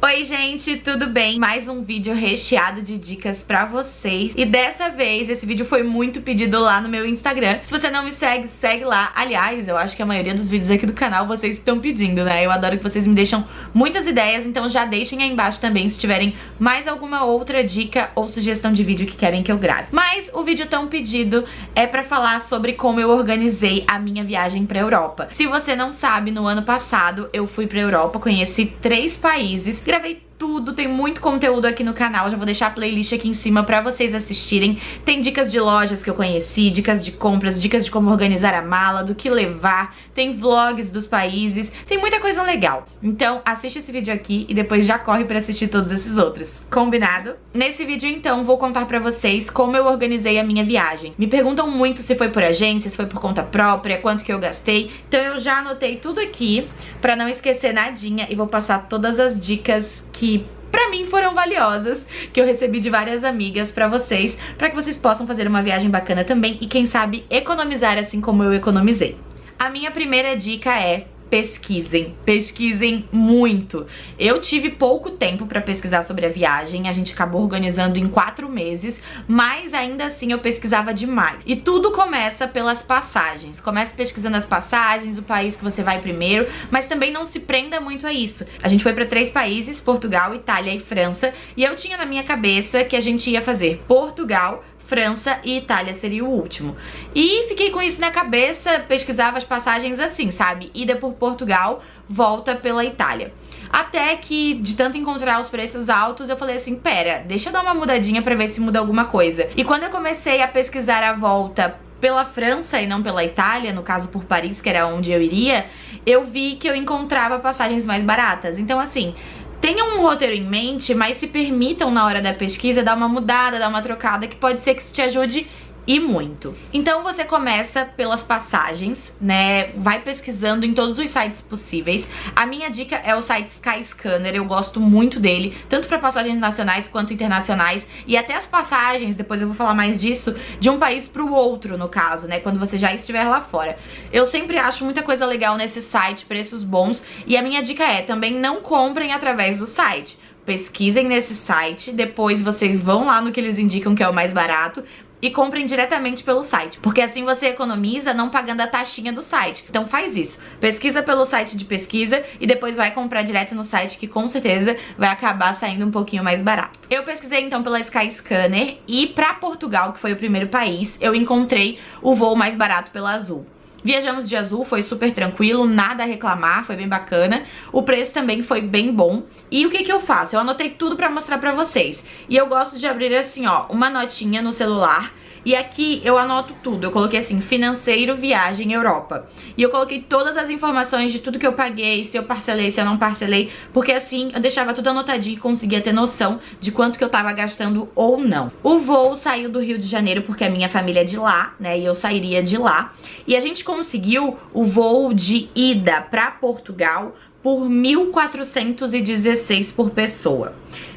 Oi gente, tudo bem? Mais um vídeo recheado de dicas pra vocês. E dessa vez, esse vídeo foi muito pedido lá no meu Instagram. Se você não me segue, segue lá. Aliás, eu acho que a maioria dos vídeos aqui do canal vocês estão pedindo, né? Eu adoro que vocês me deixam muitas ideias, então já deixem aí embaixo também se tiverem mais alguma outra dica ou sugestão de vídeo que querem que eu grave. Mas o vídeo tão pedido é pra falar sobre como eu organizei a minha viagem pra Europa. Se você não sabe, no ano passado eu fui pra Europa, conheci 3 países, gravei tudo, tem muito conteúdo aqui no canal, já vou deixar a playlist aqui em cima pra vocês assistirem. Tem dicas de lojas que eu conheci, dicas de compras, dicas de como organizar a mala, do que levar, tem vlogs dos países, tem muita coisa legal. Então assiste esse vídeo aqui e depois já corre pra assistir todos esses outros, combinado? Nesse vídeo então vou contar pra vocês como eu organizei a minha viagem. Me perguntam muito se foi por agência, se foi por conta própria, quanto que eu gastei, então eu já anotei tudo aqui pra não esquecer nadinha e vou passar todas as dicas que pra mim foram valiosas, que eu recebi de várias amigas pra vocês, pra que vocês possam fazer uma viagem bacana também e quem sabe economizar assim como eu economizei. A minha primeira dica é: pesquisem muito. Eu tive pouco tempo pra pesquisar sobre a viagem, a gente acabou organizando em 4 meses, mas ainda assim eu pesquisava demais. E tudo começa pelas passagens. Comece pesquisando as passagens, o país que você vai primeiro, mas também não se prenda muito a isso. A gente foi pra 3 países, Portugal, Itália e França, e eu tinha na minha cabeça que a gente ia fazer Portugal, França e Itália seria o último. E fiquei com isso na cabeça, pesquisava as passagens assim, sabe? Ida por Portugal, volta pela Itália. Até que, de tanto encontrar os preços altos, eu falei assim, pera, deixa eu dar uma mudadinha pra ver se muda alguma coisa. E quando eu comecei a pesquisar a volta pela França e não pela Itália, no caso por Paris, que era onde eu iria, eu vi que eu encontrava passagens mais baratas. Então assim, tenham um roteiro em mente, mas se permitam na hora da pesquisa dar uma mudada, dar uma trocada, que pode ser que isso te ajude e muito. Então você começa pelas passagens, né? Vai pesquisando em todos os sites possíveis. A minha dica é o site Skyscanner, eu gosto muito dele, tanto para passagens nacionais quanto internacionais, e até as passagens, depois eu vou falar mais disso, de um país pro outro, no caso, né? Quando você já estiver lá fora. Eu sempre acho muita coisa legal nesse site, preços bons, e a minha dica é, também não comprem através do site. Pesquisem nesse site, depois vocês vão lá no que eles indicam que é o mais barato, e comprem diretamente pelo site, porque assim você economiza não pagando a taxinha do site. Então faz isso, pesquisa pelo site de pesquisa e depois vai comprar direto no site, que com certeza vai acabar saindo um pouquinho mais barato. Eu pesquisei então pela Skyscanner e pra Portugal, que foi o primeiro país, eu encontrei o voo mais barato pela Azul. Viajamos de Azul, foi super tranquilo, nada a reclamar, foi bem bacana. O preço também foi bem bom. E o que que eu faço? Eu anotei tudo pra mostrar pra vocês. E eu gosto de abrir assim, ó, uma notinha no celular. E aqui eu anoto tudo, eu coloquei assim, financeiro, viagem, Europa. E eu coloquei todas as informações de tudo que eu paguei, se eu parcelei, se eu não parcelei, porque assim eu deixava tudo anotadinho e conseguia ter noção de quanto que eu tava gastando ou não. O voo saiu do Rio de Janeiro porque a minha família é de lá, né, e eu sairia de lá. E a gente conseguiu o voo de ida pra Portugal por 1.416 por pessoa.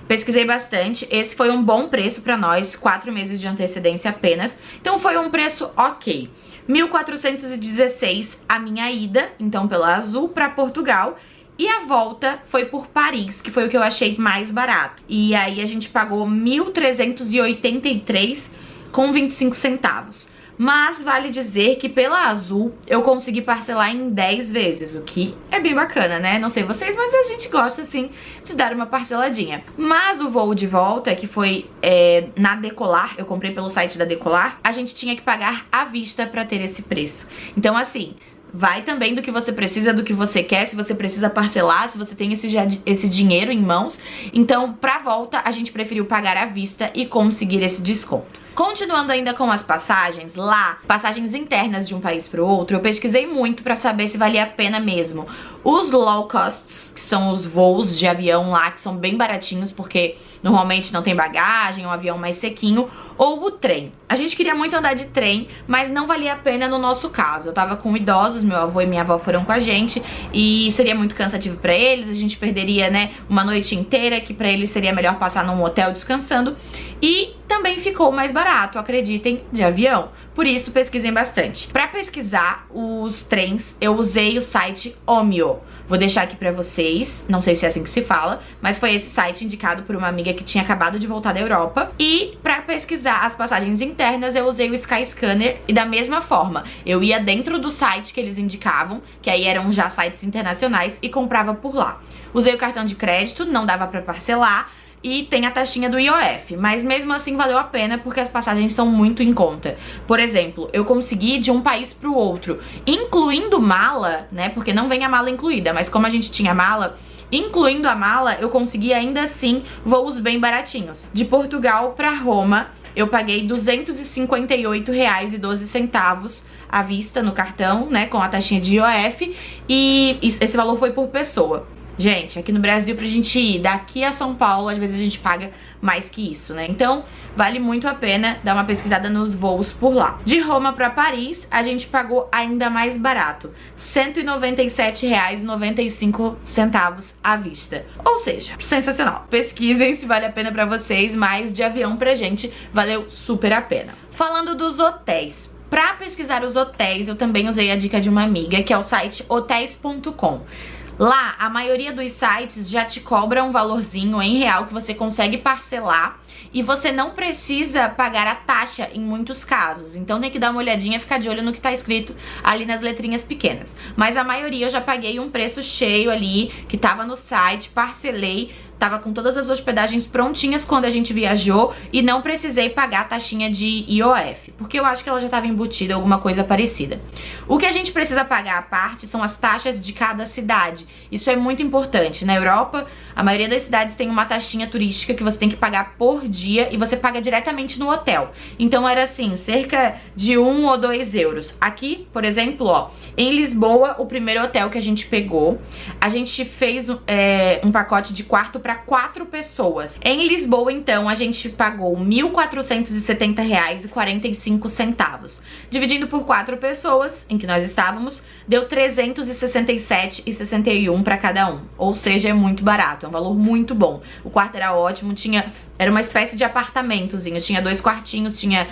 Pesquisei bastante, esse foi um bom preço pra nós, 4 meses de antecedência apenas, então foi um preço ok. 1.416 a minha ida, então pela Azul, pra Portugal, e a volta foi por Paris, que foi o que eu achei mais barato. E aí a gente pagou 1.383 com 25 centavos. Mas vale dizer que pela Azul eu consegui parcelar em 10 vezes, o que é bem bacana, né? Não sei vocês, mas a gente gosta assim de dar uma parceladinha. Mas o voo de volta, que foi na Decolar, eu comprei pelo site da Decolar, a gente tinha que pagar à vista pra ter esse preço. Então assim, vai também do que você precisa, do que você quer, se você precisa parcelar, se você tem esse dinheiro em mãos. Então, pra volta, a gente preferiu pagar à vista e conseguir esse desconto. Continuando ainda com as passagens, lá, passagens internas de um país pro outro, eu pesquisei muito pra saber se valia a pena mesmo. Os low costs, que são os voos de avião lá, que são bem baratinhos, porque normalmente não tem bagagem, é um avião mais sequinho, ou o trem. A gente queria muito andar de trem, mas não valia a pena no nosso caso. Eu tava com idosos, meu avô e minha avó foram com a gente, e seria muito cansativo pra eles, a gente perderia, né, uma noite inteira, que pra eles seria melhor passar num hotel descansando, e também ficou mais barato, acreditem, de avião. Por isso, pesquisem bastante. Pra pesquisar os trens, eu usei o site Omio. Vou deixar aqui pra vocês, não sei se é assim que se fala, mas foi esse site indicado por uma amiga que tinha acabado de voltar da Europa. E pra pesquisar as passagens internas, eu usei o Skyscanner, e da mesma forma, eu ia dentro do site que eles indicavam, que aí eram já sites internacionais, e comprava por lá. Usei o cartão de crédito, não dava pra parcelar, e tem a taxinha do IOF, mas mesmo assim valeu a pena porque as passagens são muito em conta. Por exemplo, eu consegui de um país pro outro, incluindo mala, né, porque não vem a mala incluída, mas como a gente tinha mala, incluindo a mala, eu consegui ainda assim voos bem baratinhos. De Portugal pra Roma, eu paguei R$ 258,12 à vista no cartão, né, com a taxinha de IOF, e esse valor foi por pessoa. Gente, aqui no Brasil, pra gente ir daqui a São Paulo, às vezes a gente paga mais que isso, né? Então, vale muito a pena dar uma pesquisada nos voos por lá. De Roma pra Paris, a gente pagou ainda mais barato, R$ 197,95 à vista. Ou seja, sensacional. Pesquisem se vale a pena pra vocês, mas de avião pra gente valeu super a pena. Falando dos hotéis. Pra pesquisar os hotéis, eu também usei a dica de uma amiga, que é o site hotéis.com. Lá, a maioria dos sites já te cobra um valorzinho em real que você consegue parcelar e você não precisa pagar a taxa em muitos casos. Então tem que dar uma olhadinha, ficar de olho no que tá escrito ali nas letrinhas pequenas. Mas a maioria eu já paguei um preço cheio ali, que tava no site, parcelei, tava com todas as hospedagens prontinhas quando a gente viajou e não precisei pagar a taxinha de IOF, porque eu acho que ela já tava embutida, alguma coisa parecida. O que a gente precisa pagar à parte são as taxas de cada cidade. Isso é muito importante. Na Europa, a maioria das cidades tem uma taxinha turística que você tem que pagar por dia e você paga diretamente no hotel. Então era assim, cerca de 1 ou 2 euros. Aqui, por exemplo, ó, em Lisboa, o primeiro hotel que a gente pegou, a gente fez um pacote de quarto para 4 pessoas. Em Lisboa, então, a gente pagou R$ 1.470,45. Dividindo por 4 pessoas, em que nós estávamos, deu R$ 367,61 para cada um. Ou seja, é muito barato, é um valor muito bom. O quarto era ótimo, era uma espécie de apartamentozinho, tinha 2 quartinhos, tinha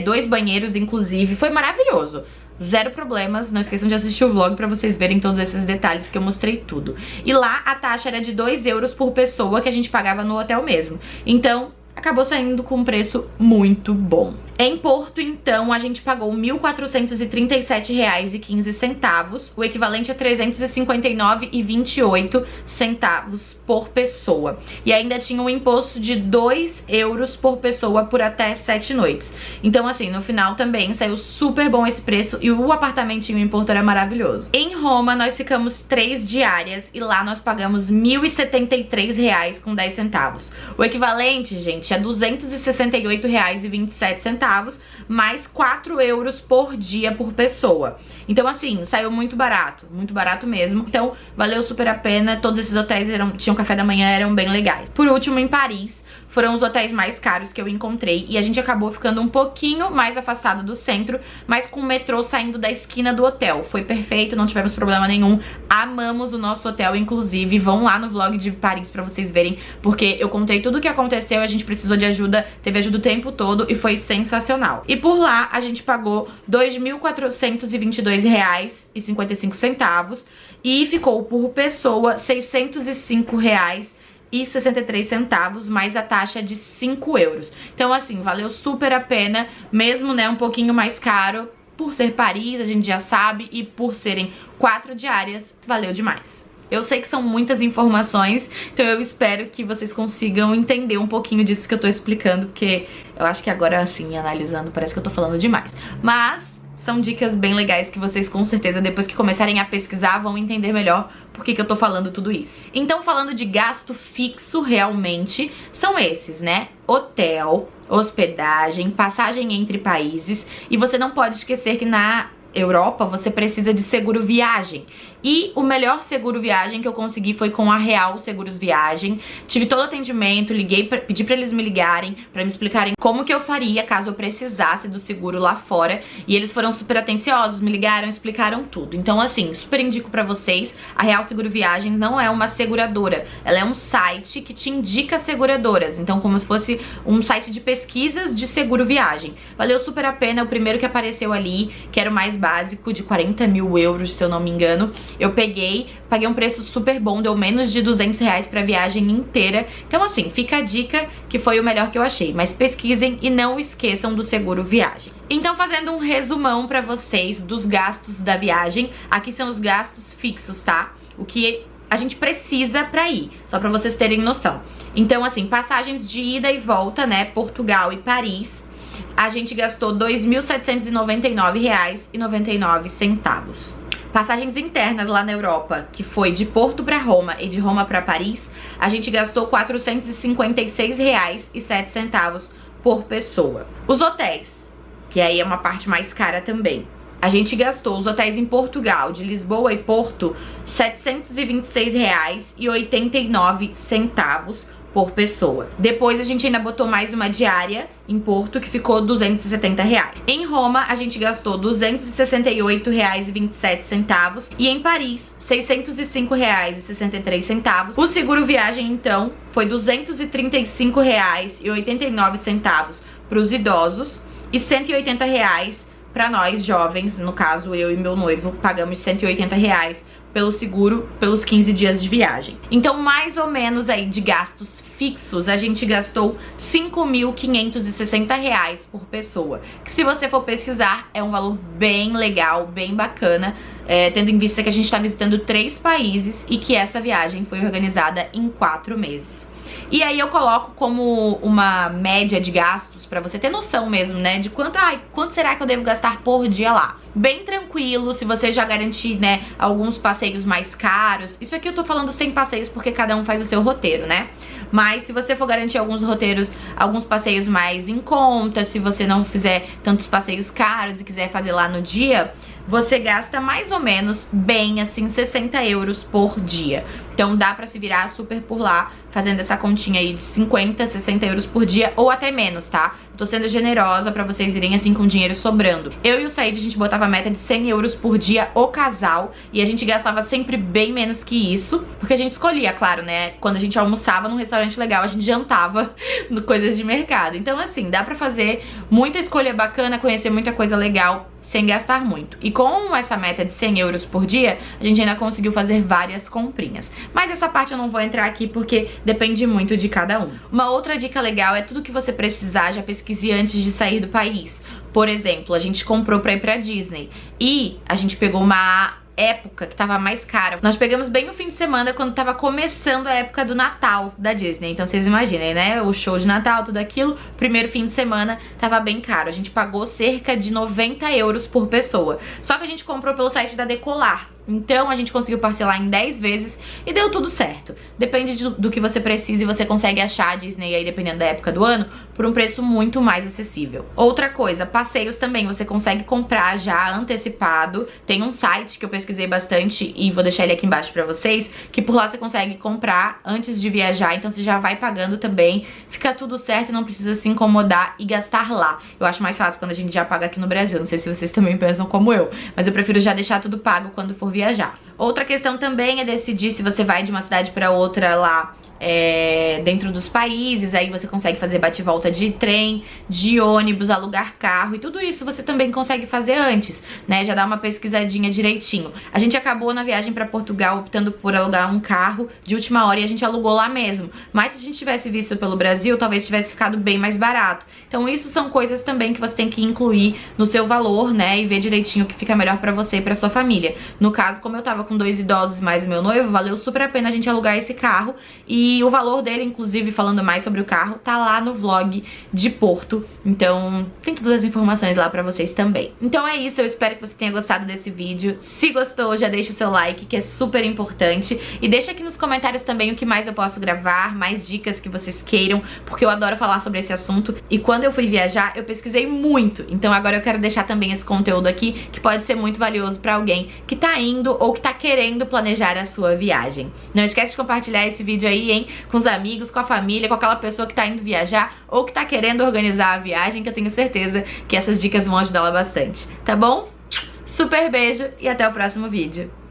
2 banheiros, inclusive, foi maravilhoso. Zero problemas, não esqueçam de assistir o vlog pra vocês verem todos esses detalhes que eu mostrei tudo. E lá a taxa era de 2 euros por pessoa que a gente pagava no hotel mesmo. Então, acabou saindo com um preço muito bom. Em Porto, então, a gente pagou R$ 1.437,15, o equivalente a R$ 359,28 por pessoa. E ainda tinha um imposto de 2 euros por pessoa por até 7 noites. Então, assim, no final também saiu super bom esse preço e o apartamentinho em Porto era maravilhoso. Em Roma, nós ficamos 3 diárias e lá nós pagamos R$ 1.073,10. O equivalente, gente, é R$ 268,27, mais 4 euros por dia por pessoa. Então assim, saiu muito barato mesmo. Então valeu super a pena, todos esses hotéis tinham café da manhã, eram bem legais. Por último, em Paris, foram os hotéis mais caros que eu encontrei e a gente acabou ficando um pouquinho mais afastado do centro, mas com o metrô saindo da esquina do hotel. Foi perfeito, não tivemos problema nenhum, amamos o nosso hotel, inclusive. Vão lá no vlog de Paris pra vocês verem, porque eu contei tudo o que aconteceu, a gente precisou de ajuda, teve ajuda o tempo todo e foi sensacional. E por lá a gente pagou R$ 2.422,55 e ficou por pessoa R$ 605,63, mais a taxa de 5 euros. Então assim, valeu super a pena, mesmo, né, um pouquinho mais caro, por ser Paris, a gente já sabe, e por serem 4 diárias, valeu demais. Eu sei que são muitas informações, então eu espero que vocês consigam entender um pouquinho disso que eu tô explicando, porque eu acho que agora, assim, analisando, parece que eu tô falando demais. Mas são dicas bem legais que vocês com certeza, depois que começarem a pesquisar, vão entender melhor por que eu tô falando tudo isso. Então, falando de gasto fixo, realmente, são esses, né? Hotel, hospedagem, passagem entre países. E você não pode esquecer que na Europa, você precisa de seguro viagem. E o melhor seguro viagem que eu consegui foi com a Real Seguros Viagem. Tive todo o atendimento, liguei, pedi pra eles me ligarem, pra me explicarem como que eu faria caso eu precisasse do seguro lá fora. E eles foram super atenciosos, me ligaram, explicaram tudo. Então assim, super indico pra vocês. A Real Seguro Viagens não é uma seguradora, ela é um site que te indica seguradoras. Então como se fosse um site de pesquisas de seguro viagem. Valeu super a pena, o primeiro que apareceu ali, que era o mais básico, de 40 mil euros, se eu não me engano. Eu paguei um preço super bom, deu menos de 200 reais pra viagem inteira. Então assim, fica a dica que foi o melhor que eu achei. Mas pesquisem e não esqueçam do seguro viagem. Então fazendo um resumão pra vocês dos gastos da viagem. Aqui são os gastos fixos, tá? O que a gente precisa pra ir, só pra vocês terem noção. Então assim, passagens de ida e volta, né, Portugal e Paris, a gente gastou R$ 2.799,99. Passagens internas lá na Europa, que foi de Porto pra Roma e de Roma pra Paris, a gente gastou R$ 456,07 por pessoa. Os hotéis, que aí é uma parte mais cara também. A gente gastou os hotéis em Portugal, de Lisboa e Porto, R$ 726,89 por pessoa. Depois a gente ainda botou mais uma diária em Porto, que ficou R$ 270 reais. Em Roma a gente gastou R$ 268,27 e em Paris R$ 605,63. O seguro viagem então foi R$ 235,89 para os idosos e R$ 180 reais para nós jovens. No caso, eu e meu noivo pagamos R$ 180 reais pelo seguro pelos 15 dias de viagem. Então, mais ou menos aí de gastos fixos, a gente gastou R$ 5.560 por pessoa. Que se você for pesquisar, é um valor bem legal, bem bacana, tendo em vista que a gente está visitando 3 países e que essa viagem foi organizada em 4 meses. E aí eu coloco como uma média de gastos pra você ter noção mesmo, né, de quanto será que eu devo gastar por dia lá. Bem tranquilo, se você já garantir, né, alguns passeios mais caros. Isso aqui eu tô falando sem passeios porque cada um faz o seu roteiro, né? Mas se você for garantir alguns roteiros, alguns passeios mais em conta, se você não fizer tantos passeios caros e quiser fazer lá no dia, você gasta mais ou menos bem assim 60 euros por dia. Então dá pra se virar super por lá, fazendo essa continha aí de 50, 60 euros por dia ou até menos, tá? Eu tô sendo generosa pra vocês irem assim com dinheiro sobrando. Eu e o Said, a gente botava a meta de 100 euros por dia o casal e a gente gastava sempre bem menos que isso, porque a gente escolhia, claro, né? Quando a gente almoçava num restaurante legal, a gente jantava no coisas de mercado. Então assim, dá pra fazer muita escolha bacana, conhecer muita coisa legal sem gastar muito. E com essa meta de 100 euros por dia, a gente ainda conseguiu fazer várias comprinhas. Mas essa parte eu não vou entrar aqui porque depende muito de cada um. Uma outra dica legal é tudo que você precisar, já pesquise antes de sair do país. Por exemplo, a gente comprou pra ir pra Disney e a gente pegou uma época que tava mais cara. Nós pegamos bem no fim de semana, quando tava começando a época do Natal da Disney. Então vocês imaginem, né? O show de Natal, tudo aquilo. Primeiro fim de semana tava bem caro. A gente pagou cerca de 90 euros por pessoa. Só que a gente comprou pelo site da Decolar. Então a gente conseguiu parcelar em 10 vezes e deu tudo certo. Depende do que você precisa e você consegue achar a Disney aí, dependendo da época do ano, por um preço muito mais acessível. Outra coisa, passeios também você consegue comprar já antecipado. Tem um site que eu pesquisei bastante e vou deixar ele aqui embaixo pra vocês, que por lá você consegue comprar antes de viajar, então você já vai pagando também. Fica tudo certo e não precisa se incomodar e gastar lá. Eu acho mais fácil quando a gente já paga aqui no Brasil. Não sei se vocês também pensam como eu, mas eu prefiro já deixar tudo pago quando for viajar. Outra questão também é decidir se você vai de uma cidade pra outra lá dentro dos países. Aí você consegue fazer bate-volta de trem, de ônibus, alugar carro, e tudo isso você também consegue fazer antes, né? Já dá uma pesquisadinha direitinho. A gente acabou na viagem pra Portugal optando por alugar um carro de última hora e a gente alugou lá mesmo. Mas se a gente tivesse visto pelo Brasil, talvez tivesse ficado bem mais barato. Então isso são coisas também que você tem que incluir no seu valor, né? E ver direitinho o que fica melhor pra você e pra sua família. No caso, como eu tava com 2 idosos mais meu noivo, valeu super a pena a gente alugar esse carro e E o valor dele, inclusive, falando mais sobre o carro, tá lá no vlog de Porto. Então tem todas as informações lá pra vocês também. Então é isso, eu espero que você tenha gostado desse vídeo. Se gostou, já deixa o seu like, que é super importante. E deixa aqui nos comentários também o que mais eu posso gravar, mais dicas que vocês queiram, porque eu adoro falar sobre esse assunto. E quando eu fui viajar, eu pesquisei muito. Então agora eu quero deixar também esse conteúdo aqui, que pode ser muito valioso pra alguém que tá indo ou que tá querendo planejar a sua viagem. Não esquece de compartilhar esse vídeo aí, hein, com os amigos, com a família, com aquela pessoa que tá indo viajar ou que tá querendo organizar a viagem, que eu tenho certeza que essas dicas vão ajudá-la bastante, tá bom? Super beijo e até o próximo vídeo.